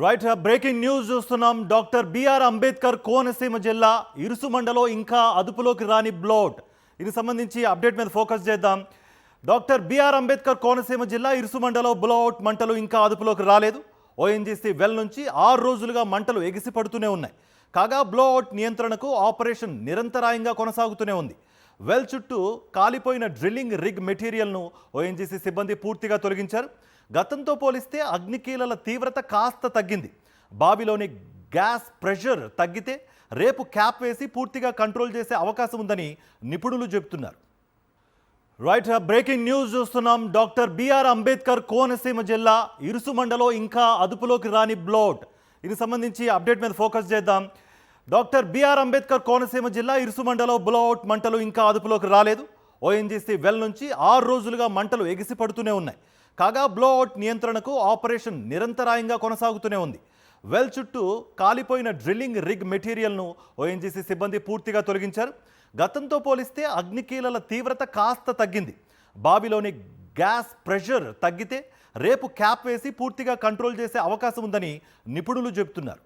Right, breaking news చూస్తున్నాం. Doctor BR Ambedkar Konaseema జిల్లా ఇరుసుమండలో ఇంకా అదుపులోకి రాని బ్లోట్. ఇది సంబంధించి అప్డేట్ మీద ఫోకస్ చేద్దాం. డాక్టర్ బిఆర్ అంబేద్కర్ కోనసీమ జిల్లా ఇరుసుమండలో బ్లోట్ మంటలు ఇంకా అదుపులోకి రాలేదు. ఓఎన్జీసీ వెల్ నుంచి 6 రోజులుగా మంటలు ఎగిసి పడుతూనే ఉన్నాయి. కాగా బ్లోట్ నియంత్రణకు ఆపరేషన్ నిరంతరాయంగా కొనసాగుతూనే ఉంది. వెల్ చుట్టూ కాలిపోయిన డ్రిల్లింగ్ రిగ్ మెటీరియల్ను ఓఎన్జీసీ సిబ్బంది పూర్తిగా తొలగించారు. గతంతో పోలిస్తే అగ్నికీలల తీవ్రత కాస్త తగ్గింది. బావిలోని గ్యాస్ ప్రెషర్ తగ్గితే రేపు క్యాప్ వేసి పూర్తిగా కంట్రోల్ చేసే అవకాశం ఉందని నిపుణులు చెబుతున్నారు. రైట్, బ్రేకింగ్ న్యూస్ చూస్తున్నాం. డాక్టర్ బిఆర్ అంబేద్కర్ కోనసీమ జిల్లా ఇరుసుమండలో ఇంకా అదుపులోకి రాని బ్లోట్. ఇది సంబంధించి అప్డేట్ మీద ఫోకస్ చేద్దాం. డాక్టర్ బిఆర్ అంబేద్కర్ కోనసీమ జిల్లా ఇరుసుమండలో బ్లోట్ మంటలు ఇంకా అదుపులోకి రాలేదు. ఓఎన్జీసీ వెల్ నుంచి 6 రోజులుగా మంటలు ఎగిసి పడుతూనే ఉన్నాయి. కాగా బ్లోఅవుట్ నియంత్రణకు ఆపరేషన్ నిరంతరాయంగా కొనసాగుతూనే ఉంది. వెల్ చుట్టూ కాలిపోయిన డ్రిల్లింగ్ రిగ్ మెటీరియల్ను ఓఎన్జీసీ సిబ్బంది పూర్తిగా తొలగించారు. గతంతో పోలిస్తే అగ్నికీలల తీవ్రత కాస్త తగ్గింది. బావిలోని గ్యాస్ ప్రెషర్ తగ్గితే రేపు క్యాప్ వేసి పూర్తిగా కంట్రోల్ చేసే అవకాశం ఉందని నిపుణులు చెబుతున్నారు.